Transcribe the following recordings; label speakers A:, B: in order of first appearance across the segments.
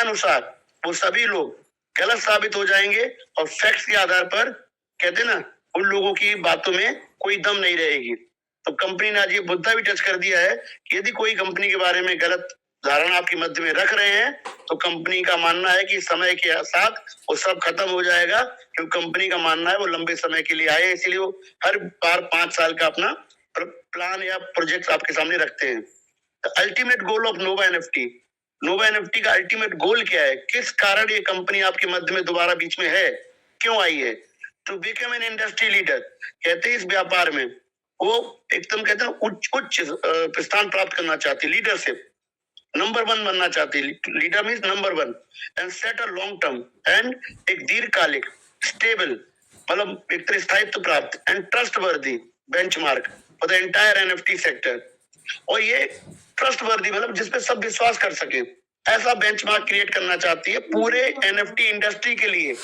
A: अनुसार वो सभी लोग गलत साबित हो जाएंगे और फैक्ट्स के आधार पर कहते ना उन लोगों की बातों में कोई दम नहीं रहेगी। तो कंपनी ने आज ये मुद्दा भी टच कर दिया है कि यदि कोई कंपनी के बारे में गलत धारणा आपके मध्य में रख रहे हैं तो कंपनी का मानना है कि समय के साथ वो सब खत्म हो जाएगा, क्योंकि कंपनी का मानना है वो लंबे समय के लिए आए, इसलिए वो हर बार 5 साल का अपना प्लान या प्रोजेक्ट आपके सामने रखते हैं। Ultimate goal of Nova NFT, Nova NFT का अल्टीमेट गोल क्या है, किस कारण ये कंपनी आपके मध्य में दोबारा बीच में है, क्यों आई है? To become an industry leader, कहते हैं इस व्यापार में वो एकदम कहते हैं उच्च स्थान प्राप्त करना चाहती, लीडरशिप नंबर 1 बनना चाहती, leader means number 1, and set a long term and एक दीर्घकालिक स्टेबल मतलब एक तरह स्थायित्व प्राप्त and trust worthy benchmark for the entire NFT sector. और ये ट्रस्ट वर्दी मतलब जिसपे सब विश्वास कर सके, ऐसा बेंचमार्क क्रिएट करना चाहती है पूरे एनएफटी इंडस्ट्री के लिए।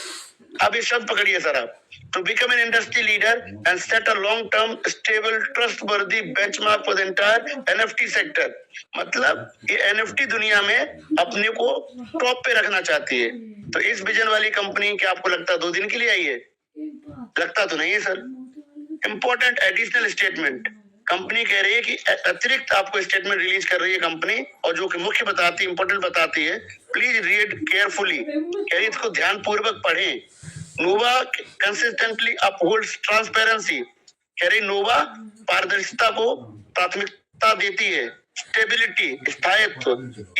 A: अब ये शब्द पकड़िए सर आप, to become an industry leader and set a long term stable trust worthy benchmark for the entire NFT sector, मतलब ये एनएफटी दुनिया में अपने को टॉप पे रखना चाहती है। तो इस विजन वाली कंपनी क्या आपको लगता है 2 दिन के लिए आई है? लगता तो नहीं है sir. Important additional statement, company कह रही है कि अतिरिक्त आपको स्टेटमेंट रिलीज कर रही है कंपनी, और जो कि मुख्य बताती है, इंपॉर्टेंट बताती है, प्लीज रीड केयरफुली, कह रही है इसको ध्यान पूर्वक पढ़ें। नोवा कंसिस्टेंटली अपहोल्ड्स ट्रांसपेरेंसी, कह रही नोवा पारदर्शिता को प्राथमिकता देती है, स्टेबिलिटी स्थायित्व,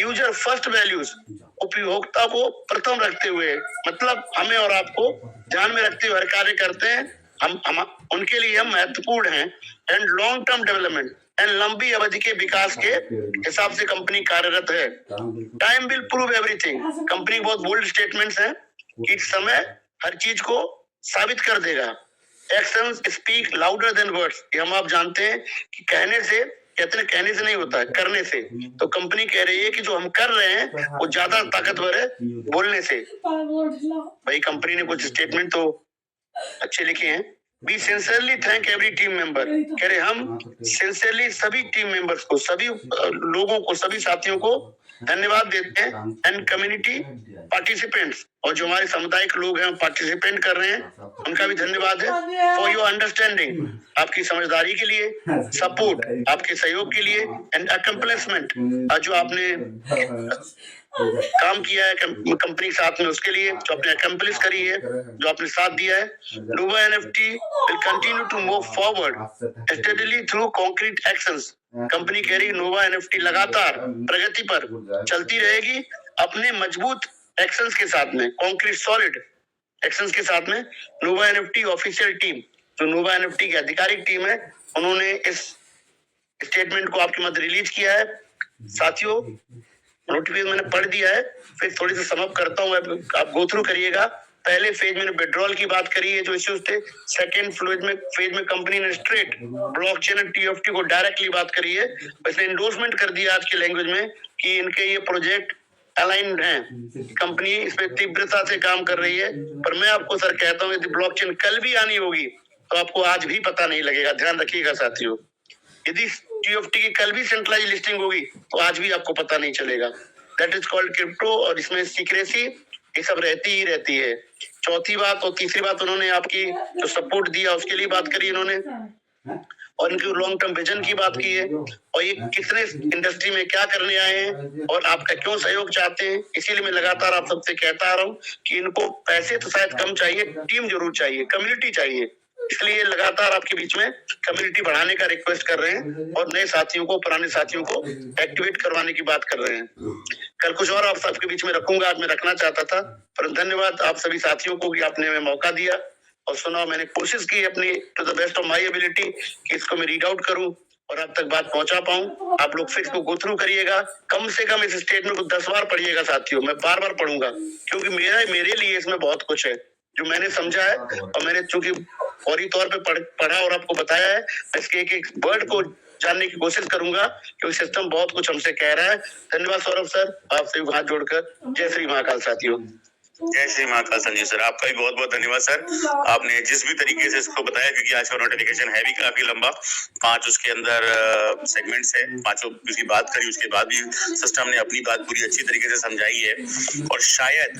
A: यूजर फर्स्ट वैल्यूज उपभोक्ता को प्रथम रखते हुए, मतलब हमें और आपको ध्यान में रखते हुए हर कार्य करते हैं, हम उनके लिए हम महत्वपूर्ण हैं, and long term development and लंबी अवधि के विकास के हिसाब से कंपनी कार्यरत है। Time will prove everything, company बहुत बोल्ड स्टेटमेंट्स हैं कि समय हर चीज को साबित कर देगा। Actions speak louder than words, हम आप जानते हैं कि कहने से, कहते हैं कहने से नहीं होता है, करने से। तो कंपनी कह रही है कि जो हम कर रहे हैं वो ज्यादा ताकतवर है बोलने से। भाई कंपनी ने कुछ स्टेटमेंट तो अच्छे लिखे हैं। We sincerely thank every team member, कह रहे हम सिंसियरली सभी टीम मेंबर्स को, सभी लोगों को, सभी साथियों को धन्यवाद देते हैं, एंड कम्युनिटी पार्टिसिपेंट्स, और जो हमारे सामुदायिक लोग हैं पार्टिसिपेंट कर रहे हैं उनका भी धन्यवाद है। फॉर योर अंडरस्टैंडिंग, आपकी समझदारी के लिए, सपोर्ट आपके सहयोग के लिए, एंड अकम्प्लिशमेंट जो आपने काम किया है कंपनी के साथ में, उसके लिए जो आपने अकम्प्लिश करी है, जो आपने साथ दिया है। Nova NFT will continue to move forward steadily through concrete actions, company कह रही है नोवा एनएफटी लगातार प्रगति पर चलती रहेगी अपने मजबूत एक्शंस के साथ में, कॉन्क्रीट सॉलिड एक्शंस के साथ में। नोवा एनएफटी ऑफिशियल टीम, जो नोवा एनएफटी की आधिकारिक टीम है, उन्होंने इस स्टेटमेंट को आपके मध्य रिलीज किया है। साथियों नोटिफिकेशन मैंने पढ़ दिया है, फिर थोड़ी सी समअप करता हूँ, आप गो थ्रू करिएगा। पहले फेज में विड्रॉल की बात करी है जो इश्यूज थे, सेकंड फेज में कंपनी ने स्ट्रेट ब्लॉकचेन एंड टीएफटी को डायरेक्टली बात करी है, इसने एंडोर्समेंट कर दिया आज की लैंग्वेज में कि इनके ये प्रोजेक्ट अलाइंड हैं, कंपनी इस पे तीव्रता से काम कर रही है। पर मैं आपको सर कहता हूँ यदि ब्लॉकचेन कल भी आनी होगी तो आपको आज भी पता नहीं लगेगा, ध्यान रखिएगा साथियों। यदि टीएफटी की कल भी सेंट्रलाइज लिस्टिंग होगी तो आज भी आपको पता नहीं चलेगा। दैट इज कॉल्ड क्रिप्टो, और इसमें सीक्रेसी ये सब रहती ही रहती है। चौथी बात और तीसरी बात उन्होंने आपकी जो सपोर्ट दिया उसके लिए बात करी इन्होंने, और इनकी लॉन्ग टर्म विजन की बात की है, और ये कितने इंडस्ट्री में क्या करने आए हैं और आपका क्यों सहयोग चाहते हैं। इसीलिए मैं लगातार आप सबसे कहता आ रहा हूँ कि इनको पैसे तो शायद कम चाहिए, टीम जरूर चाहिए, कम्युनिटी चाहिए, इसलिए लगातार आपके बीच में कम्युनिटी बढ़ाने का रिक्वेस्ट कर रहे हैं और नए साथियों को, पुराने साथियों को एक्टिवेट करवाने की बात कर रहे हैं। कल कुछ और आप सबके बीच में रखूंगा, आज मैं रखना चाहता था, पर धन्यवाद आप सभी साथियों को कि आपने हमें मौका दिया और सुना। मैंने कोशिश की अपनी to the best of my ability कि इसको मैं रीड आउट करूं और आप तक बात पहुंचा पाऊं। आप लोग फिर इसको गो थ्रू करिएगा, कम से कम इस स्टेटमेंट को 10 बार पढ़िएगा साथियों, मैं बार बार पढ़ूंगा क्योंकि मेरे लिए इसमें बहुत कुछ है जो मैंने समझा है, और मैंने चूंकि फौरी तौर पे पढ़ा और आपको बताया है, इसके एक एक वर्ड को जानने की कोशिश करूंगा क्योंकि सिस्टम बहुत कुछ हमसे कह रहा है। धन्यवाद सौरभ सर, आपसे हाथ जोड़कर जय श्री महाकाल साथियों।
B: जय श्री महाकाल संजीव सर, आपका भी बहुत बहुत धन्यवाद सर। आपने जिस भी तरीके से इसको बताया, क्योंकि आज का नोटिफिकेशन है भी काफी लंबा, 5 उसके अंदर सेगमेंट्स है, 5 की बात करी, उसके बाद भी सिस्टम ने अपनी बात पूरी अच्छी तरीके से समझाई है। और शायद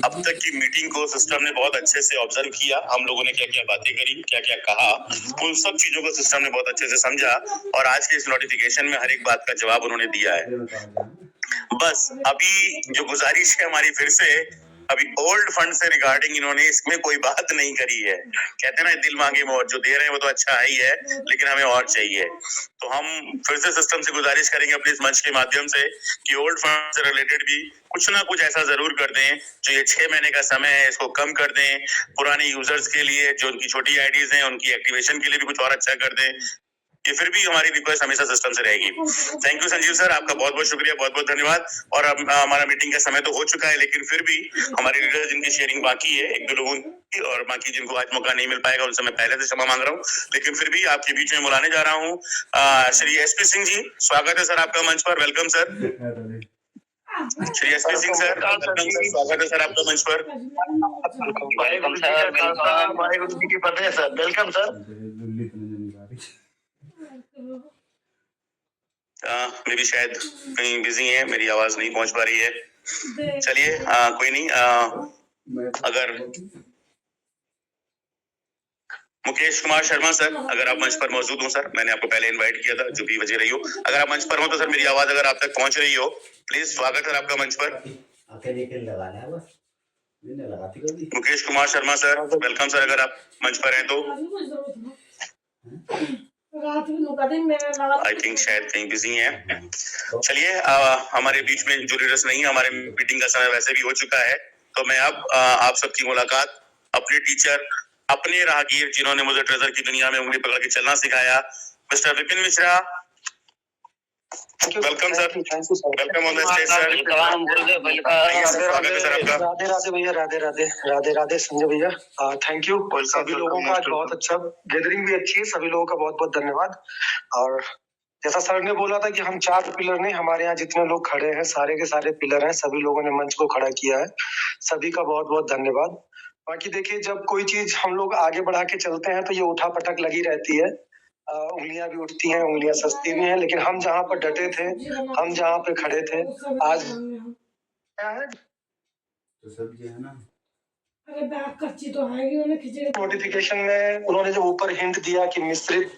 B: अब तक की मीटिंग को सिस्टम ने बहुत अच्छे से ऑब्जर्व किया, हम लोगों ने क्या क्या बातें करी, क्या क्या कहा, उन सब चीजों को सिस्टम ने बहुत अच्छे से समझा और आज के इस नोटिफिकेशन में हर एक बात का जवाब उन्होंने दिया है। बस अभी जो गुजारिश है हमारी फिर से, अभी ओल्ड फंड से रिगार्डिंग इन्होंने इसमें कोई बात नहीं करी है। कहते हैं ना, दिल मांगे मोर, जो दे रहे हैं वो तो अच्छा ही है, लेकिन हमें और चाहिए। तो हम फिर से सिस्टम से गुजारिश करेंगे अपने इस मंच के माध्यम से कि ओल्ड फंड से रिलेटेड भी कुछ ना कुछ ऐसा जरूर कर दें, जो ये 6 महीने का समय है इसको कम कर दें। पुराने यूजर्स के लिए जो उनकी छोटी आईडीज हैं उनकी एक्टिवेशन के लिए भी कुछ और अच्छा कर दें। ये फिर भी हमारी रिक्वेस्ट हमेशा सिस्टम से रहेगी। थैंक यू संजीव सर, आपका बहुत बहुत शुक्रिया, बहुत बहुत धन्यवाद। और अब हमारा मीटिंग का समय तो हो चुका है, लेकिन फिर भी हमारे लीडर जिनकी शेयरिंग बाकी है, 1-2 लोगों की, और बाकी जिनको आज मौका नहीं मिल पाएगा उनसे मैं पहले से क्षमा मांग रहा हूँ, लेकिन फिर भी आपके बीच में बुलाने जा रहा हूँ श्री एसपी सिंह जी। स्वागत है सर आपका मंच पर, welcome sir. Shri SP Singh sir, स्वागत है सर आपका मंच पर।
A: वाहेगुरु जी की फतेह सर, वेलकम सर।
B: मे भी शायद कहीं बिजी है, मेरी आवाज नहीं पहुंच पा रही है। चलिए कोई नहीं। अगर मुकेश कुमार शर्मा सर, अगर आप मंच पर मौजूद हो सर, मैंने आपको पहले इनवाइट किया था, जो भी वजह रही हो, अगर आप मंच पर हो तो सर मेरी आवाज अगर आप तक पहुंच रही हो, प्लीज स्वागत है आपका मंच पर। Mukesh Kumar Sharma sir, welcome sir, अगर आप मंच पर हैं तो। आई थिंक शायद कहीं बिजी हैं। चलिए हमारे बीच में जो लीडर्स नहीं है, हमारे मीटिंग का समय वैसे भी हो चुका है, तो मैं अब आप सबकी मुलाकात अपने टीचर, अपने राहगीर, जिन्होंने मुझे ट्रेजर की दुनिया में उंगली पकड़ के चलना सिखाया, mister Vipin Mishra. Welcome sir, welcome on the stage sir. स्वागत है सर आपका।
C: राधे राधे भैया, राधे राधे, राधे राधे संजय भैया, थैंक यू। सभी लोगों का बहुत अच्छा गैदरिंग भी अच्छी है, सभी लोगों का बहुत बहुत धन्यवाद। और जैसा सर ने बोला था कि हम 4 पिलर नहीं, हमारे यहाँ जितने लोग खड़े हैं सारे के सारे पिलर हैं, सभी लोगों ने मंच को खड़ा किया है, सभी का बहुत बहुत धन्यवाद। बाकी देखिए, जब कोई चीज हम लोग आगे बढ़ा के चलते हैं तो ये उठा पटक लगी रहती है, उंगलियां भी उठती हैं, उंगलियां सस्ती भी हैं, लेकिन हम जहाँ पर डटे थे, हम जहाँ पे खड़े थे, आज क्या है तो सब जो है ना, अरे बैग कच्ची तो है ही, खिचड़ी नोटिफिकेशन में उन्होंने जो ऊपर हिंट दिया कि मिश्रित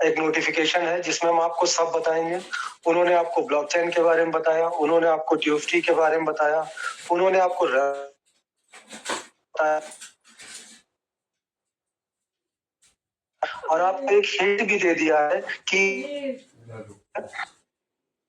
C: एक नोटिफिकेशन है जिसमें हम आपको सब बताएंगे। उन्होंने आपको ब्लॉकचेन के बारे में बताया, उन्होंने आपको ट्यूफ्टी के बारे में बताया, उन्होंने आपको बताया, और आपको एक हिंट भी दे दिया है कि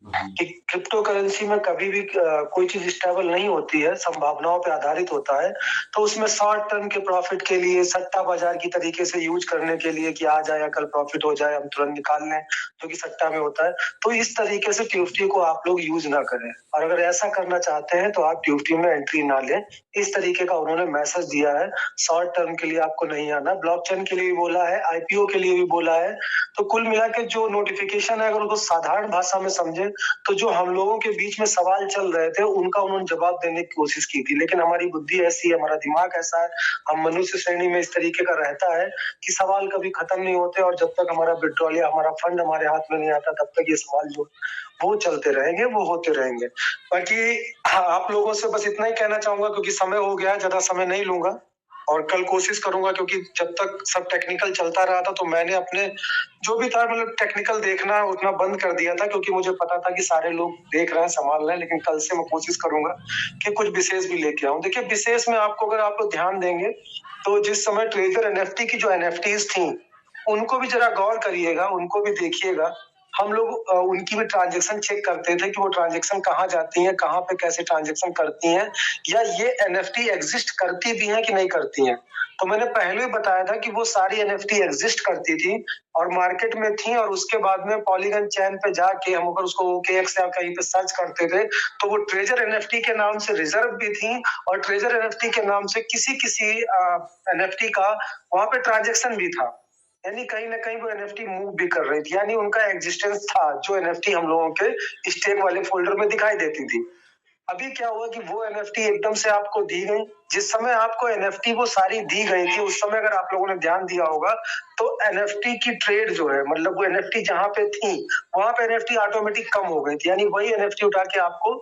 C: क्रिप्टो करेंसी में कभी भी कोई चीज स्टेबल नहीं होती है, संभावनाओं पे आधारित होता है। तो उसमें शॉर्ट टर्म के प्रॉफिट के लिए, सट्टा बाजार की तरीके से यूज करने के लिए कि आज आया कल प्रॉफिट हो जाए, हम तुरंत निकाल लें, जो कि सट्टा में होता है। तो इस तरीके से ट्यूफ्टी को आप लोग यूज ना करें, और अगर ऐसा करना चाहते हैं तो आप ट्यूफ्टी में एंट्री ना लें। इस तरीके का उन्होंने मैसेज दिया है। शॉर्ट टर्म के लिए आपको नहीं आना, ब्लॉकचेन के लिए भी बोला है, आईपीओ के लिए भी बोला है। तो कुल मिला के जो नोटिफिकेशन है, अगर उसको साधारण भाषा में समझे तो जो हम लोगों के बीच में सवाल चल रहे थे उनका उन्होंने जवाब देने की कोशिश की थी। लेकिन हमारी बुद्धि ऐसी है, हमारा दिमाग ऐसा है, हम मनुष्य श्रेणी में इस तरीके का रहता है कि सवाल कभी खत्म नहीं होते, और जब तक हमारा विड्रॉल या हमारा फंड हमारे हाथ में नहीं आता तब तक ये सवाल जो वो चलते रहेंगे, वो होते रहेंगे। बाकी आप लोगों से बस इतना ही कहना चाहूंगा, क्योंकि समय हो गया, ज्यादा समय नहीं लूंगा, और कल कोशिश करूंगा, क्योंकि जब तक सब टेक्निकल चलता रहा था तो मैंने अपने जो भी था मतलब टेक्निकल देखना उतना बंद कर दिया था, क्योंकि मुझे पता था कि सारे लोग देख रहे हैं, संभाल रहे हैं। लेकिन कल से मैं कोशिश करूंगा कि कुछ विशेष भी लेके आऊं। देखिए, विशेष में आपको अगर आप लोग ध्यान देंगे तो जिस समय ट्रेजर एनएफटी की जो एनएफटीज थी उनको भी जरा गौर करिएगा, उनको भी देखिएगा। हम लोग उनकी भी ट्रांजेक्शन चेक करते थे कि वो ट्रांजेक्शन कहाँ जाती हैं, कहाँ पे कैसे ट्रांजेक्शन करती हैं, या ये एनएफटी एग्जिस्ट करती भी हैं कि नहीं करती हैं। तो मैंने पहले ही बताया था कि वो सारी एनएफटी एग्जिस्ट करती थी और मार्केट में थी, और उसके बाद में पॉलीगन चैन पे जाके हम अगर उसको OKX या कहीं पे सर्च करते थे तो वो ट्रेजर एनएफटी के नाम से रिजर्व भी थी, और ट्रेजर एनएफटी के नाम से किसी एनएफटी का वहां पे ट्रांजेक्शन भी था। यानी कहीं ना कहीं वो एनएफटी मूव भी कर रही थी, यानी उनका एग्जिस्टेंस था, जो एनएफटी हम लोगों के स्टेक वाले फोल्डर में दिखाई देती थी। अभी क्या हुआ कि वो एनएफटी एकदम से आपको दी गई। जिस समय आपको एनएफटी वो सारी दी गई थी, उस समय अगर आप लोगों ने ध्यान दिया होगा तो एनएफटी की ट्रेड जो है, मतलब वो एनएफटी जहां पे थी वहां पे एनएफटी ऑटोमेटिक कम हो गई थी, यानी वही एनएफटी उठा के आपको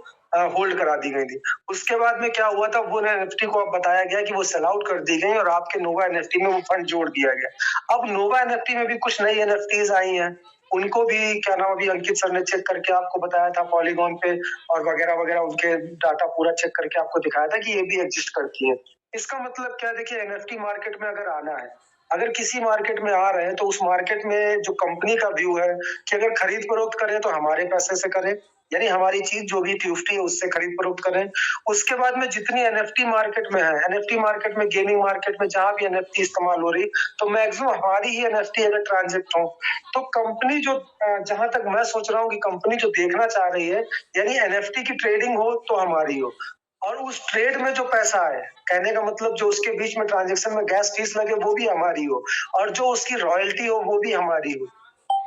C: होल्ड करा दी गई थी। उसके बाद में क्या हुआ था, वो एनएफटी को अब बताया गया कि वो सेल आउट कर दी गई और आपके नोवा एनएफटी में वो फंड जोड़ दिया गया। अब नोवा एनएफटी में भी कुछ नई एनएफटीज आई हैं, उनको भी क्या नाम, अभी अंकित सर ने चेक करके आपको बताया था पॉलीगॉन पे और वगैरह वगैरह, उनके डाटा पूरा चेक करके आपको दिखाया था कि ये भी एग्जिस्ट करती है। इसका मतलब क्या है, देखिए एनएफटी मार्केट में अगर आना है, अगर किसी मार्केट में आ रहे हैं तो उस मार्केट में जो कंपनी का व्यू है कि अगर खरीद फरोख्त करें तो हमारे पैसे से करें, यानी हमारी चीज जो भी ट्यूफ्टी है उससे खरीद फरोख्त करें। उसके बाद में जितनी एनएफटी मार्केट में है, एनएफटी मार्केट में, गेमिंग मार्केट में जहां भी एनएफटी इस्तेमाल हो रही, तो मैक्सिमम हमारी ही एनएफटी अगर ट्रांजेक्ट हो तो कंपनी जो, जहां तक मैं सोच रहा हूँ कि कंपनी जो देखना चाह रही है, यानी एनएफटी की ट्रेडिंग हो तो हमारी हो, और उस ट्रेड में जो पैसा है, कहने का मतलब जो उसके बीच में ट्रांजेक्शन में गैस फीस लगे वो भी हमारी हो, और जो उसकी रॉयल्टी हो वो भी हमारी हो।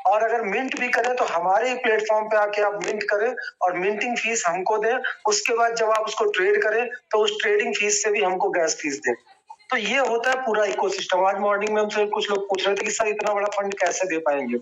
C: और अगर मिंट भी करें तो हमारे ही प्लेटफॉर्म पे आके आप मिंट करें और मिंटिंग फीस हमको दें। उसके बाद जब आप उसको ट्रेड करें तो उस ट्रेडिंग फीस से भी हमको गैस फीस दें। तो ये होता है पूरा इकोसिस्टम। आज मॉर्निंग में हमसे कुछ लोग पूछ रहे थे कि सर इतना बड़ा फंड कैसे दे पाएंगे।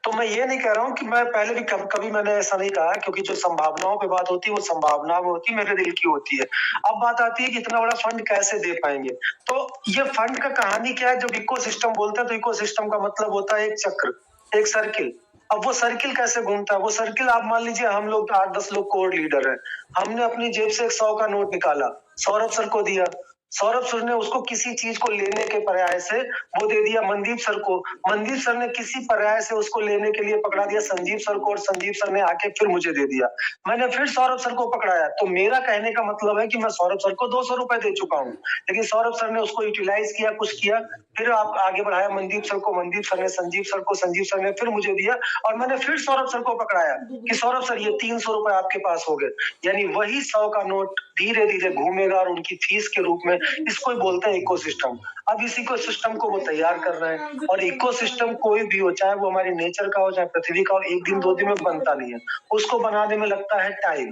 C: तो मैं ये नहीं कह रहा हूँ कि मैं पहले भी कभी मैंने ऐसा नहीं कहा, क्योंकि जो संभावनाओं पे बात होती है वो संभावना में होती है, मेरे दिल की होती है। अब बात आती है कि इतना बड़ा फंड कैसे दे पाएंगे। तो ये फंड का कहानी क्या है, जब इकोसिस्टम बोलते हैं तो इकोसिस्टम का मतलब होता है एक चक्र, एक सर्किल। अब वो सर्किल कैसे घूमता है, वो सर्किल आप मान लीजिए हम लोग 8-10 लोग कोर लीडर हैं, हमने अपनी जेब से 100 का नोट निकाला, सौरभ सर को दिया, सौरभ सर ने उसको किसी चीज को लेने के पर्याय से वो दे दिया मनदीप सर को, मनदीप सर ने किसी पर्याय से उसको लेने के लिए पकड़ा दिया संजीव सर को, और संजीव सर ने आके फिर मुझे दे दिया, मैंने फिर सौरभ सर को पकड़ाया। तो मेरा कहने का मतलब है कि मैं सौरभ सर को 200 रुपए दे चुका हूँ, लेकिन सौरभ सर ने उसको यूटिलाइज किया, कुछ किया, फिर आप आगे बढ़ाया मनदीप सर को, मनदीप सर ने संजीव सर को, संजीव सर ने फिर मुझे दिया, और मैंने फिर सौरभ सर को पकड़ाया कि सौरभ सर ये 300 रुपए आपके पास हो गए। यानी वही 100 का नोट धीरे धीरे घूमेगा और उनकी फीस के रूप में, इसको ही बोलते हैं इकोसिस्टम। अब इस इकोसिस्टम को वो तैयार कर रहे हैं, और इकोसिस्टम कोई भी हो, चाहे वो हमारी नेचर का हो, चाहे पृथ्वी का हो, एक दिन 2 दिन में बनता नहीं है, उसको बनाने में लगता है टाइम।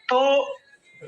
C: तो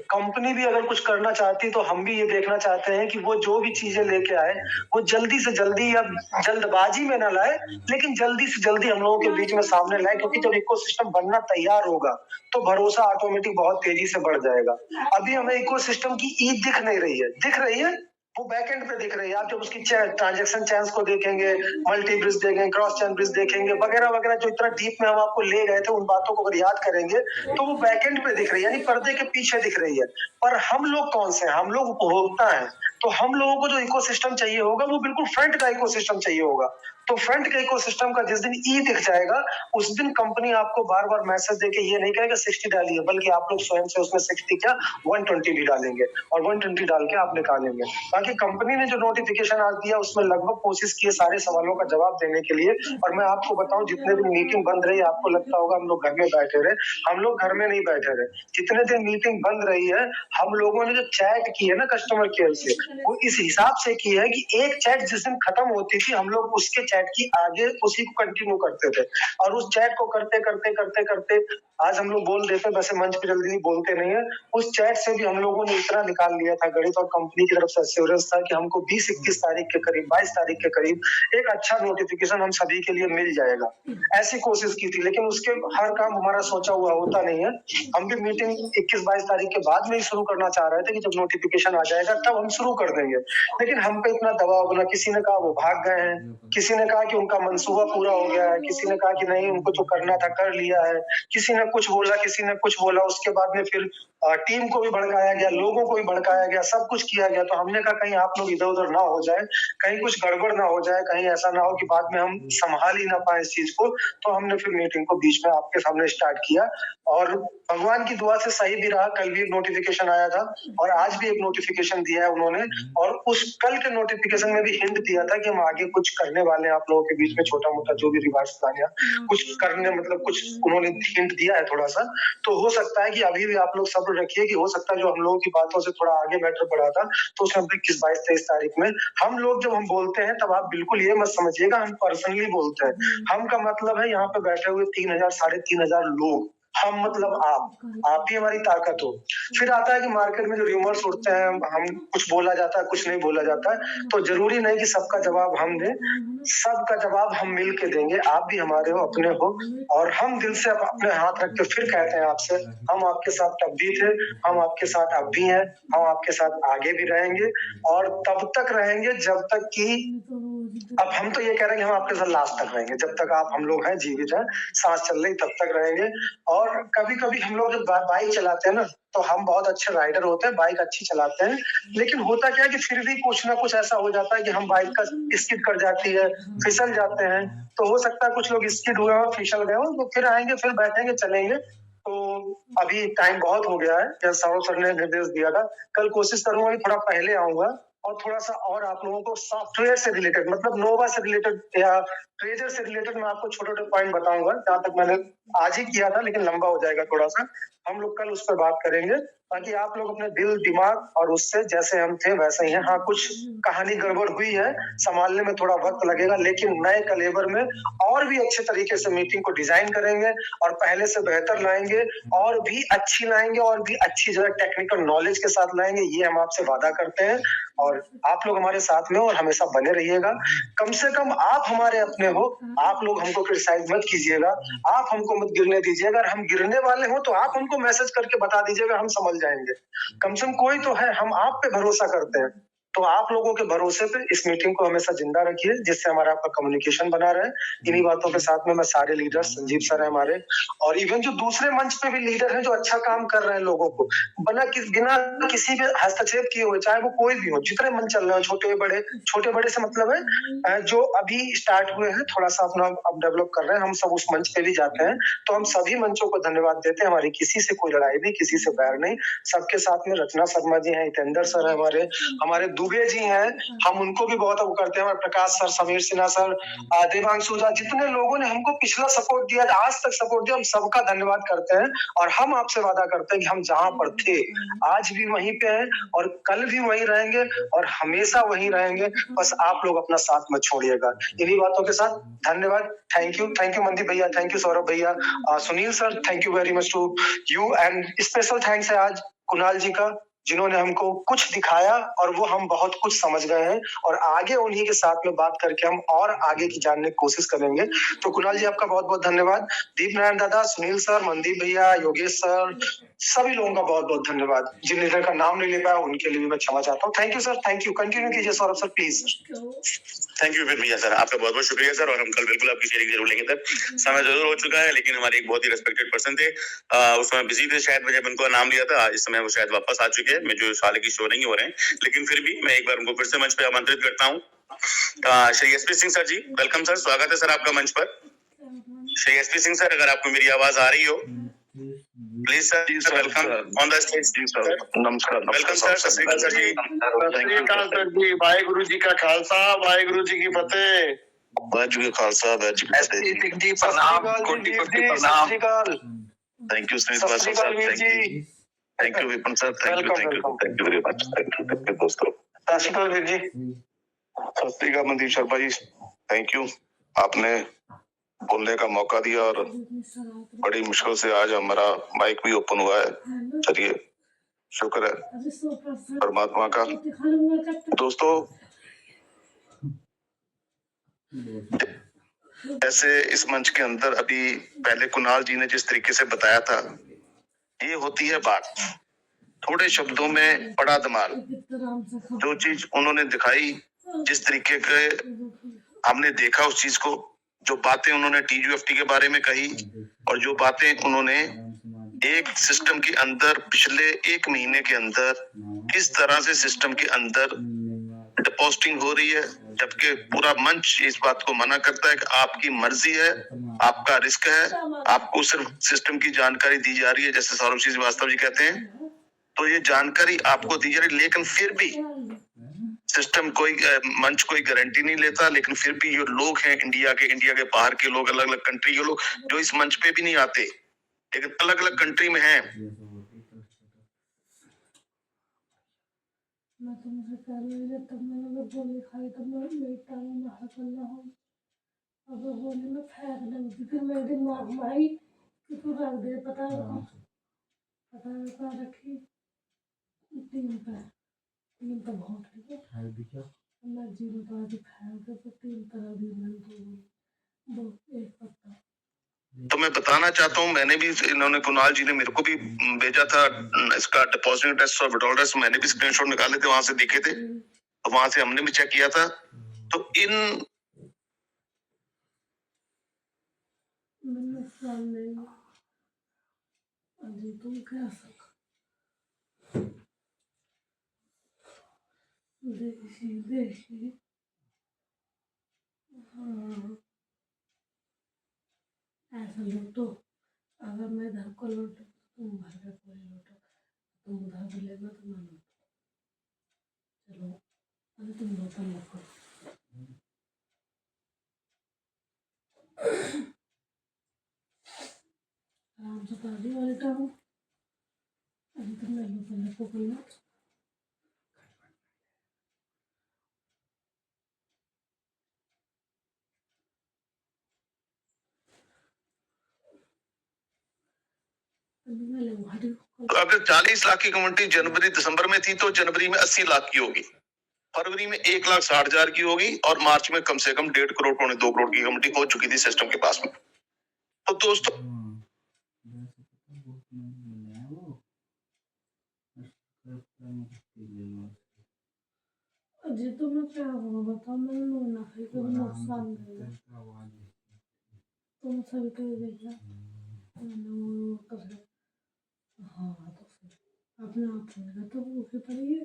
C: कंपनी भी अगर कुछ करना चाहती है तो हम भी ये देखना चाहते हैं कि वो जो भी चीजें लेके आए वो जल्दी से जल्दी, या जल्दबाजी में ना लाए, लेकिन जल्दी से जल्दी हम लोगों के बीच में सामने लाए, क्योंकि जब इकोसिस्टम बनना तैयार होगा तो भरोसा ऑटोमेटिक बहुत तेजी से बढ़ जाएगा। अभी हमें इकोसिस्टम की ईद दिख नहीं रही है, दिख रही है वो बैकएंड पे दिख रही है। आप जब उसकी ट्रांजैक्शन चैन्स को देखेंगे, मल्टी ब्रिज देखेंगे, क्रॉस चैन ब्रिज देखेंगे, वगैरह वगैरह, जो इतना डीप में हम आपको ले गए थे, उन बातों को अगर याद करेंगे तो वो बैकएंड पे दिख रही है, यानी पर्दे के पीछे दिख रही है। पर हम लोग कौन से हैं, हम लोग उपभोक्ता हैं। तो हम लोगों को जो इकोसिस्टम चाहिए होगा वो बिल्कुल फ्रंट का इकोसिस्टम चाहिए होगा। तो फ्रंट के इकोसिस्टम का जिस दिन ई दिख जाएगा, उस दिन कंपनी आपको बार बार मैसेज देके ये नहीं कहेगा 60 डालिए, बल्कि आप लोग स्वयं से उसमें 60 क्या 120 भी डालेंगे, और 120 डाल के आप निकालेंगे। बाकी कंपनी ने जो नोटिफिकेशन आज दिया उसमें लगभग कोशिश की है सारे सवालों का जवाब देने के लिए। और मैं आपको बताऊं, जितने दिन मीटिंग बंद रही, आपको लगता होगा हम लोग घर में बैठे रहे, हम लोग घर में नहीं बैठे रहे। जितने दिन मीटिंग बंद रही है, हम लोगों ने जो चैट की है ना कस्टमर केयर से, वो इस हिसाब से की है कि एक चैट जिस दिन खत्म होती थी, हम लोग उसके चैट की आगे उसी को कंटिन्यू करते थे, और उस चैट को करते करते करते करते आज हम लोग बोल देते हैं, वैसे मंच पे जल्दी बोलते नहीं है, उस चैट से भी हम लोगों ने इतना निकाल लिया था गणित, और कंपनी की तरफ से एश्योरेंस था कि हमको 20-21 तारीख के करीब, 22 तारीख के करीब एक अच्छा नोटिफिकेशन हम सभी के लिए मिल जाएगा। ऐसी कोशिश की थी, लेकिन उसके हर काम हमारा सोचा हुआ होता नहीं है। हम भी मीटिंग 21-22 तारीख के बाद में ही शुरू करना चाह रहे थे कि जब नोटिफिकेशन आ जाएगा तब हम शुरू कर देंगे, लेकिन हम पे इतना दबाव बना, किसी ने कहा वो भाग गए हैं, किसी ने कहा कि उनका मंसूबा पूरा हो गया है, किसी ने कहा कि नहीं उनको जो करना था कर लिया है, किसी ने कुछ बोला, किसी ने कुछ बोला। उसके बाद में फिर टीम को भी भड़काया गया, लोगों को भी भड़काया गया, सब कुछ किया गया। तो हमने कहा कहीं आप लोग इधर उधर ना हो जाए, कहीं कुछ गड़बड़ ना हो जाए, कहीं ऐसा ना हो कि बाद में हम संभाल ही ना पाए इस चीज को। तो हमने फिर मीटिंग को बीच में आपके सामने स्टार्ट किया, और भगवान की दुआ से सही भी रहा। कल भी एक नोटिफिकेशन आया था और आज भी एक नोटिफिकेशन दिया है उन्होंने, और उस कल के नोटिफिकेशन में भी हिंट दिया था कि हम आगे कुछ करने वाले हैं आप लोगों के बीच में, छोटा मोटा जो भी रिवार्ड्स प्लान या कुछ करने, मतलब कुछ उन्होंने हिंट दिया है थोड़ा सा। तो हो सकता है कि अभी भी आप लोग सब्र रखिए, कि हो सकता है जो हम लोगों की बातों से थोड़ा आगे मैटर बढ़ा था, तो उसमें 21-22-23 तारीख में हम लोग जब हम बोलते हैं तब आप बिल्कुल ये मत समझिएगा हम पर्सनली बोलते हैं। हम का मतलब है यहाँ पे बैठे हुए 3000 3,500 लोग, हम मतलब आप ही हमारी ताकत हो। फिर आता है कि मार्केट में जो र्यूमर्स उड़ते हैं, हम कुछ बोला जाता है, कुछ नहीं बोला जाता है, तो ज़रूरी नहीं कि सबका जवाब हम दें, सबका जवाब हम मिल के देंगे। आप भी हमारे हो, अपने हो, और हम दिल से अपने हाथ रख के फिर कहते हैं आपसे, हम आपके साथ तब भी थे, हम आपके साथ अब भी हैं, हम आपके साथ आगे भी रहेंगे और तब तक रहेंगे जब तक कि अब हम तो ये कह रहे हैं कि हम आपके साथ लास्ट तक रहेंगे, जब तक आप हम लोग हैं, जीवित हैं, सांस चल रही तब तक रहेंगे। और कभी-कभी हम लोग जब बाइक चलाते हैं ना, तो हम बहुत अच्छे राइडर होते हैं, बाइक अच्छी चलाते हैं, लेकिन होता क्या है कि फिर भी कुछ ना कुछ ऐसा हो जाता है कि हम बाइक का स्किड कर जाती है, फिसल जाते हैं। तो हो सकता है कुछ लोग स्किड हुए हों, फिसल गए हों, तो फिर आएँगे, फिर बैठेंगे, चलेंगे। तो अभी टाइम बहुत हो गया है, जैसा सौरभ सर ने निर्देश दिया था। कल कोशिश करूँगा कि थोड़ा पहले आऊँगा और थोड़ा-सा और आप लोगों को सॉफ्टवेयर से रिलेटेड, मतलब नोवा से रिलेटेड या ट्रेजर से रिलेटेड मैं आपको छोटे-छोटे पॉइंट बताऊँगा, जहाँ तक मैंने आज ही किया था, लेकिन लंबा हो जाएगा थोड़ा-सा। हम लोग कल उस पर बात करेंगे, ताकि आप लोग अपने दिल, दिमाग और उससे जैसे हम थे वैसे ही हैं। हाँ, कुछ कहानी गड़बड़ हुई है, सँभालने में थोड़ा वक़्त लगेगा, लेकिन नए कलेवर में और भी अच्छे तरीके से मीटिंग को डिज़ाइन करेंगे और पहले से बेहतर लाएँगे, और भी अच्छी लाएँगे, और भी अच्छी जो है टेक्निकल नॉलेज के साथ लाएँगे, ये हम आपसे वादा करते हैं। और आप लोग हमारे साथ में हो और हमेशा बने रहिएगा। कम से कम आप हमारे अपने हो, आप लोग हमको क्रिटिसाइज़ मत कीजिएगा, आप हमको मत गिरने दीजिएगा। अगर हम गिरने वाले हों तो आप हमको मैसेज करके बता दीजिएगा, हम संभल जाएँगे। कम से कम कोई तो है, हम आप पे भरोसा करते हैं। तो आप लोगों के भरोसे पे इस मीटिंग को हमेशा जिंदा रखिए, जिससे हमारा आपका कम्युनिकेशन बना रहे। इन्हीं बातों के साथ में मैं सारे लीडर्स, संजीव सर हैं हमारे, और इवन जो दूसरे मंच पे भी लीडर हैं जो अच्छा काम कर रहे हैं लोगों को, बिना किसी भी हस्तक्षेप किए हुए, चाहे वो कोई भी हो, जितने मंच चल रहे हो, छोटे बड़े से मतलब है जो अभी स्टार्ट हुए हैं, थोड़ा-सा अपना अब डेवलप कर रहे हैं, हम सब उस मंच पे भी जाते हैं। तो हम सभी मंचों को धन्यवाद देते हैं। हमारी किसी से कोई लड़ाई नहीं, किसी से बैर नहीं। सबके साथ में रचना शर्मा जी हैं, हितेंद्र सर हैं हमारे दुबे जी हैं, हम उनको भी बहुत वो करते हैं। हमारे प्रकाश सर, समीर सिन्हा सर, देवांशु झा, जितने लोगों ने हमको पिछला सपोर्ट दिया, आज तक सपोर्ट दिया, हम सबका धन्यवाद करते हैं। और हम आपसे वादा करते हैं कि हम जहाँ पर थे, आज भी वहीं पे हैं और कल भी वहीं रहेंगे और हमेशा वहीं रहेंगे। बस आप लोग अपना साथ मत छोड़िएगा। इन्हीं बातों के साथ धन्यवाद। थैंक यू मनदीप भैया, थैंक यू सौरभ भैया, Sunil sir, thank you very much to you. And special thanks है आज कुणाल जी का, जिन्होंने हमको कुछ दिखाया और वो हम बहुत कुछ समझ गए हैं, और आगे उन्हीं के साथ में बात करके हम और आगे की जानने की कोशिश करेंगे। तो कुणाल जी, आपका बहुत बहुत धन्यवाद। दीप नारायण दादा, सुनील सर, मनदीप भैया, योगेश सर, सभी लोगों का बहुत बहुत धन्यवाद। जिन लीडर का नाम नहीं ले पाया उनके लिए भी मैं क्षमा चाहता हूँ। Thank you sir, thank you. Continue कीजिए Saurabh sir, please sir.
B: Thank you भैया सर, आपका बहुत बहुत शुक्रिया सर, और हम कल बिल्कुल आपकी शेयरिंग जरूर लेंगे। तब समय जरूर हो चुका है, लेकिन हमारे एक बहुत ही रेस्पेक्टेड पर्सन थे, उस समय बिजी थे शायद, जब उनको नाम लिया था। इस समय वो शायद वापस आ चुके हैं, मैं जो साल की शो नहीं हो रहे हैं, लेकिन फिर भी मैं एक बार उनको फिर से मंच पे आमंत्रित करता हूँ। श्री एसपी सिंह सर जी, वेलकम सर, स्वागत है सर आपका मंच पर। श्री एसपी सिंह सर, अगर आपको मेरी आवाज आ रही हो, please sir, welcome on the stage.
A: नमस्कार।
B: वेलकम सर, सत श्री अकाल सर जी।
A: सर जी, वाहेगुरु जी का खालसा, वाहेगुरु जी की फतेह।
B: वाहेगुरु जी का खालसा, वाहेगुरु जी की फतेह।
A: जी प्रणाम, कोटि-कोटि प्रणाम।
B: थैंक यू सुनील
C: सत श्री अकाल वीर जी।
B: Thank you Vipin sir, thank you very much, thank you दोस्तों।
C: सत श्री अकाल वीर जी।
B: सत श्री अकाल मनदीप शर्मा जी, थैंक यू, आपने बोलने का मौका दिया और बड़ी मुश्किल से आज हमारा माइक भी ओपन हुआ है। चलिए, शुक्र है परमात्मा का। दोस्तों, ऐसे इस मंच के अंदर अभी पहले कुणाल जी ने जिस तरीके से बताया था, ये होती है बात, थोड़े शब्दों में बड़ा दिमाग। जो चीज उन्होंने दिखाई, जिस तरीके के हमने देखा उस चीज को, जो बातें उन्होंने TGFT के बारे में कही, और जो बातें उन्होंने एक सिस्टम के अंदर पिछले 1 महीने के अंदर किस तरह से सिस्टम के अंदर डिपॉजिटिंग हो रही है, जबकि पूरा मंच इस बात को मना करता है कि आपकी मर्जी है, आपका रिस्क है, आपको सिर्फ सिस्टम की जानकारी दी जा रही है, जैसे सौरभ सिंह श्रीवास्तव जी कहते हैं। तो ये जानकारी आपको दी जा रही, लेकिन फिर भी सिस्टम कोई मंच कोई गारंटी नहीं लेता। लेकिन फिर भी जो लोग हैं इंडिया के बाहर के लोग, अलग अलग कंट्री के लोग, जो इस मंच पे भी नहीं आते, लेकिन अलग अलग कंट्री में हैं,
D: मैं तुमसे पहले जब तक मैंने गोली खाई तब मैं लेटा हूँ, मैं हकल रहा हूँ। अब गोली में फेंक दूँगी, फिर मेरे दिमाग में आई तू रख दे, पता रखी 3 पे 3 तो बहुत है मैं 0 का दिखाया तो 3 तरह दी दो एक पत्ता।
A: तो मैं बताना चाहता हूँ, मैंने भी, इन्होंने कुणाल जी ने मेरे को भी भेजा था इसका डिपॉजिट टेस्ट और विड्रॉल टेस्ट, मैंने भी स्क्रीनशॉट निकाले थे, वहां से दिखे थे, तो वहां से हमने भी चेक किया था। तो इन
D: मैंने सामने अजी तुम क्या देखी हाँ ऐसा लूटो, अगर मैं इधर को लूटो तुम भर के पूरी लूटो, तुम उधर भी लेना तो मैं लूटो। चलो अरे तुम लूटो लूटो आराम से ताजी वाली टांगो, अभी तुम लूटो लूटो कोई ना।
A: तो अगर 40 लाख की कम्युनिटी जनवरी दिसंबर में थी तो जनवरी में 80 लाख की होगी, फरवरी में 1,60,000 की होगी, और मार्च में कम से कम 1.5 करोड़ पौने 2 करोड़ की कम्युनिटी हो चुकी थी सिस्टम के पास में। तो दोस्तों
D: अजी तो मैं क्या होगा बताओ, मैंने मुनाफे को नुकसान दिया, तुम सभी को देखा मैंने वो कर हाँ तो फिर अपने आप होगा तो वो फिर पड़ेगी।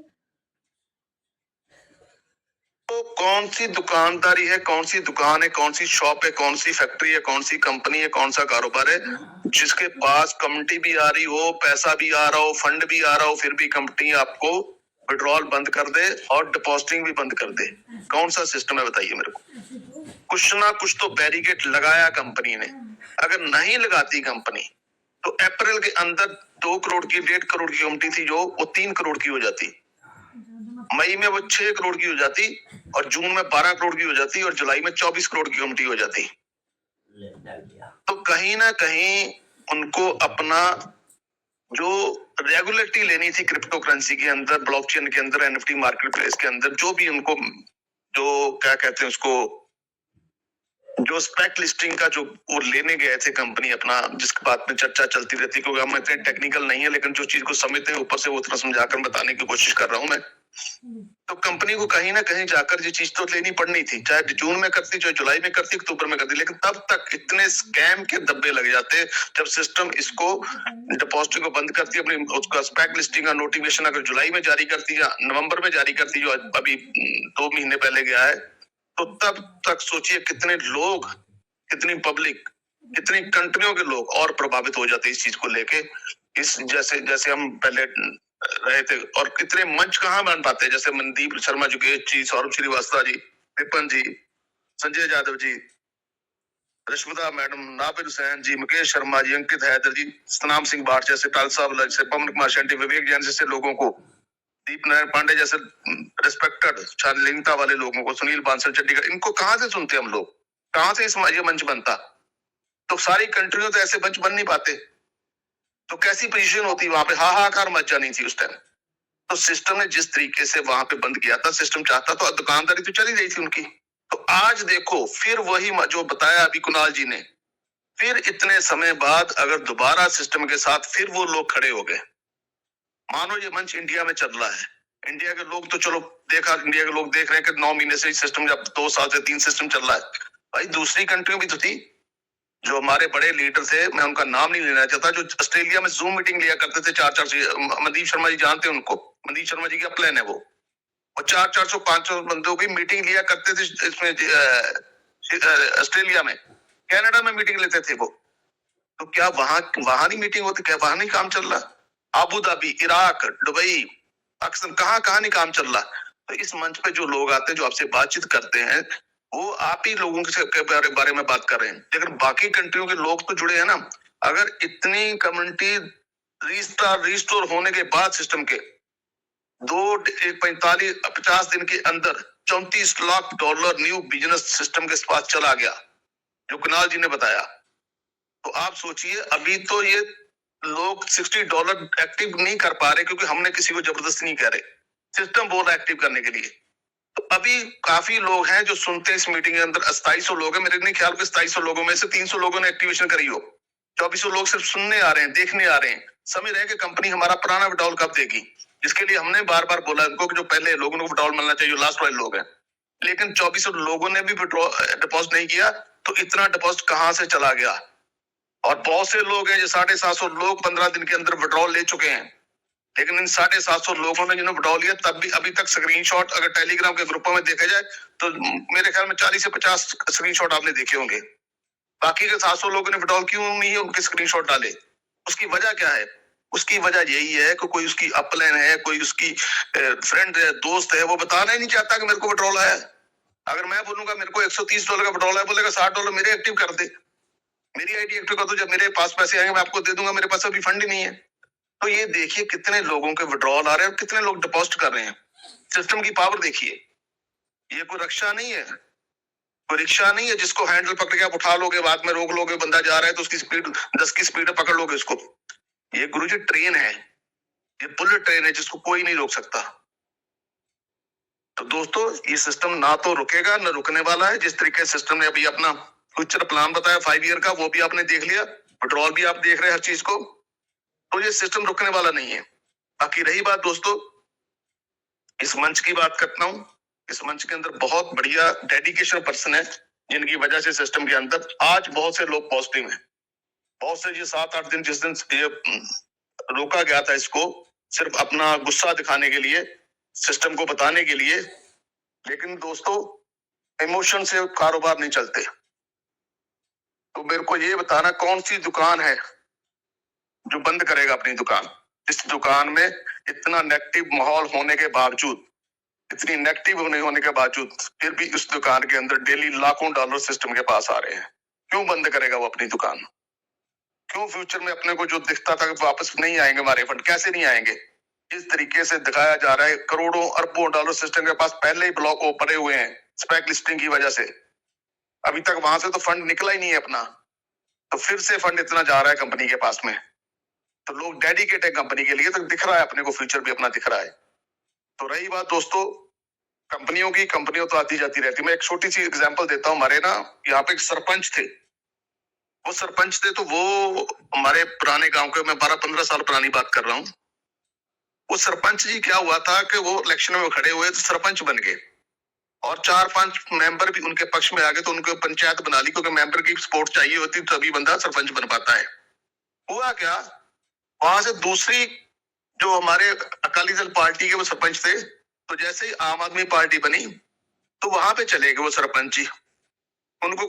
A: तो कौन सी दुकानदारी है, कौन सी दुकान है, कौन सी शॉप है, कौन सी फैक्ट्री है, कौन सी कंपनी है, कौन सा कारोबार है जिसके पास कम्युनिटी भी आ रही हो, पैसा भी आ रहा हो, फंड भी आ रहा हो, फिर भी कंपनी आपको विड्रॉल बंद कर दे और डिपॉजिटिंग भी बंद कर दे? कौन सा सिस्टम है बताइए मेरे को। कुछ ना कुछ तो बैरिकेड लगाया कंपनी ने, अगर नहीं लगाती कंपनी तो अप्रैल के अंदर 2 करोड़ की 1.5 करोड़ की कम्युनिटी थी जो वो 3 करोड़ की हो जाती, मई में वो 6 करोड़ की हो जाती, और जून में 12 करोड़ की हो जाती, और जुलाई में 24 करोड़ की कम्युनिटी हो जाती। तो कहीं ना कहीं उनको अपना जो रेगुलेटरी लेनी थी क्रिप्टो करेंसी के अंदर, ब्लॉकचेन के अंदर, एनएफटी मार्केट प्लेस के अंदर, जो भी उनको जो क्या कहते हैं उसको, जो स्पेक लिस्टिंग का जो वो लेने गए थे कंपनी अपना, जिसके बात में चर्चा चलती रहती, क्योंकि हम इतने टेक्निकल नहीं है, लेकिन जो चीज को समझते हैं ऊपर से वो उतना समझाकर बताने की कोशिश कर रहा हूं मैं। तो कंपनी को कहीं ना कहीं जाकर ये चीज तो लेनी पड़नी थी, चाहे जून में करती, चाहे जुलाई में करती, अक्टूबर में करती, लेकिन तब तक इतने स्कैम के धब्बे लग जाते। जब सिस्टम इसको डिपॉजिट को बंद करती, अपनी उसका स्पेक लिस्टिंग का नोटिफिकेशन अगर जुलाई में जारी करती या नवंबर में जारी करती, जो अभी 2 महीने पहले गया है, तो तब तक सोचिए कितने लोग, कितनी पब्लिक, कितनी कंट्रियों के लोग और प्रभावित हो जाते इस चीज को लेके। इस जैसे जैसे हम पहले रहे थे, और कितने मंच कहाँ बन पाते, जैसे मनदीप शर्मा जी, सौरभ श्रीवास्तव जी, विपिन जी, संजय यादव जी, रश्मिता मैडम, नाबिल हुसैन जी, मुकेश शर्मा जी, अंकित हैदर जी, सतनाम सिंह भाट जैसे, टालसा वाला जैसे, पवन कुमार शेट्टी, विवेक जैन जैसे लोगों को, दीप नारायण पांडे जैसे रिस्पेक्टेड शालीनता वाले लोगों को, सुनील बांसल चंडीगढ़, इनको कहाँ से सुनते हम लोग, कहाँ से ये मंच बनता? तो सारी कंट्रियों तो ऐसे मंच बन नहीं पाते, तो कैसी पोजीशन होती वहां पे, हाहाकार मच जानी थी उस टाइम। तो सिस्टम ने जिस तरीके से वहां पे बंद किया था, सिस्टम चाहता तो दुकानदारी तो चली रही थी उनकी। तो आज देखो फिर वही जो बताया अभी कुणाल जी ने, फिर इतने समय बाद अगर दोबारा सिस्टम के साथ फिर वो लोग खड़े हो गए, मानो ये मंच इंडिया में चल रहा है, इंडिया के लोग तो चलो देखा, इंडिया के लोग देख रहे हैं कि 9 महीने से सिस्टम, जब 2 साल से 3 सिस्टम चल रहा है, भाई दूसरी कंट्रियों भी तो थी। जो हमारे बड़े लीडर थे, मैं उनका नाम नहीं लेना चाहता, जो ऑस्ट्रेलिया में जूम मीटिंग लिया करते थे 4-4, मनदीप शर्मा जी जानते हैं उनको, मनदीप शर्मा जी का प्लान है वो, और 400-500 बंदों की मीटिंग लिया करते थे इसमें ऑस्ट्रेलिया में, कनाडा में मीटिंग लेते थे वो। तो क्या वहां नहीं मीटिंग होती, क्या वहां नहीं काम चल रहा? Abu Dhabi, Iraq, Dubai, Pakistan, कहाँ नहीं काम चल रहा? तो इस मंच पे जो लोग आते हैं, जो आपसे बातचीत करते हैं, वो आप ही लोगों के बारे में बात कर रहे हैं, लेकिन बाकी कंट्रियों के लोग तो जुड़े हैं ना। अगर इतनी कम्युनिटी रिस्टोर होने के बाद सिस्टम के 50 दिन के अंदर $34 लाख न्यू बिजनेस सिस्टम के पास चला गया, जो कुणाल जी ने बताया,
E: तो आप सोचिए, अभी तो ये लोग $60 एक्टिव नहीं कर पा रहे क्योंकि हमने किसी को जबरदस्ती नहीं कह रहे, सिस्टम बोल रहा है एक्टिव करने के लिए। तो अभी काफी लोग हैं जो सुनते हैं इस मीटिंग के अंदर, 2700 लोग हैं, मेरे नहीं ख्याल कि 2700 लोगों में से 300 लोगों ने एक्टिवेशन करी हो, 2400 लोग सिर्फ सुनने आ रहे हैं, देखने आ रहे हैं, समझ रहे हैं कि कंपनी हमारा पुराना विड्रॉल कब देगी, जिसके लिए हमने बार बार बोला उनको कि जो पहले लोगों को विड्रॉल मिलना चाहिए, लास्ट वाले लोग हैं। लेकिन 2400 लोगों ने भी डिपॉजिट नहीं किया, तो इतना डिपॉजिट कहां से चला गया? और बहुत से लोग हैं जो 750 लोग 15 दिन के अंदर विड्रॉल ले चुके हैं, लेकिन इन 750 लोगों ने जिन्होंने विड्रॉल लिया तब भी अभी तक स्क्रीनशॉट अगर टेलीग्राम के ग्रुपों में देखा जाए तो मेरे ख्याल में 40 से 50 स्क्रीनशॉट आपने देखे होंगे। बाकी के 700 लोगों ने विड्रॉल क्यों नहीं है उनके स्क्रीनशॉट डाले? उसकी वजह क्या है? उसकी वजह यही है कि कोई उसकी अपलाइन है, कोई उसकी फ्रेंड है, दोस्त है, वो बताना ही नहीं चाहता कि मेरे को विड्रॉल आया। अगर मैं बोलूंगा मेरे को $130 का विड्रॉल है, बोलेगा $60 मेरे एक्टिव कर दे, मेरी आईडी एक्टिव कर दो, जब मेरे पास पैसे आएंगे मैं आपको दे दूंगा, मेरे पास अभी फंड ही नहीं है। तो ये देखिए कितने लोगों के विड्रॉल आ रहे हैं और कितने लोग डिपॉजिट कर रहे हैं। सिस्टम की पावर देखिए, ये कोई रक्षा नहीं है, कोई रिक्शा नहीं है जिसको हैंडल पकड़ के आप उठा लोगे, बाद में रोक लोगे, बंदा जा रहा है तो उसकी स्पीड 10 की स्पीड में पकड़ लोगे उसको। ये गुरुजी ट्रेन है, ये बुलेट ट्रेन है जिसको कोई नहीं रोक सकता। तो दोस्तों ये सिस्टम ना तो रुकेगा ना रुकने वाला है। जिस तरीके से सिस्टम ने अभी अपना फ्यूचर प्लान बताया 5 ईयर का, वो भी आपने देख लिया, विड्रॉल भी आप देख रहे हैं हर चीज को, तो ये सिस्टम रुकने वाला नहीं है। बाकी रही बात दोस्तों, इस मंच की बात करता हूं, इस मंच के अंदर बहुत बढ़िया डेडिकेशन पर्सन है जिनकी वजह से सिस्टम के अंदर आज बहुत से लोग पॉजिटिव हैं। बहुत से ये 7-8 दिन जिस दिन ये रोका गया था इसको सिर्फ अपना गुस्सा दिखाने के लिए, सिस्टम को बताने के लिए, लेकिन दोस्तों इमोशन से कारोबार नहीं चलते। तो मेरे को ये बताना कौन सी दुकान है जो बंद करेगा अपनी दुकान? इस दुकान में इतना नेगेटिव माहौल होने के बावजूद, इतनी नेगेटिव होने के बावजूद फिर भी उस दुकान के अंदर डेली लाखों डॉलर सिस्टम के पास आ रहे हैं। क्यों बंद करेगा वो अपनी दुकान? क्यों फ्यूचर में अपने को जो दिखता था कि वापस नहीं आएंगे हमारे फंड, कैसे नहीं आएंगे? इस तरीके से दिखाया जा रहा है, करोड़ों अरबों डॉलर सिस्टम के पास पहले ही ब्लॉक पड़े हुए हैं स्पेक लिस्टिंग की वजह से, अभी तक वहां से तो फंड निकला ही नहीं है अपना, तो फिर से फंड इतना जा रहा है कंपनी के पास में। तो लोग डेडिकेट है कंपनी के लिए, तो दिख रहा है अपने को, फ्यूचर भी अपना दिख रहा है। तो रही बात दोस्तों कंपनियों की, कंपनियों तो आती जाती रहती है। मैं एक छोटी सी एग्जांपल देता हूँ। हमारे ना यहाँ पे एक सरपंच थे, वो सरपंच थे, तो वो हमारे पुराने गांव के, मैं 12-15 साल पुरानी बात कर रहा हूँ। वो सरपंच जी क्या हुआ था कि वो इलेक्शन में खड़े हुए तो सरपंच बन गए और 4-5 मेंबर भी उनके पक्ष में आ गए, तो उनको पंचायत बना ली, क्योंकि मेंबर की सपोर्ट चाहिए होती तभी बंदा सरपंच बन पाता है। हुआ क्या, वहां से दूसरी जो हमारे अकाली दल पार्टी के वो सरपंच थे, तो जैसे ही आम आदमी पार्टी बनी तो वहां पे चले गए वो सरपंच जी। उनको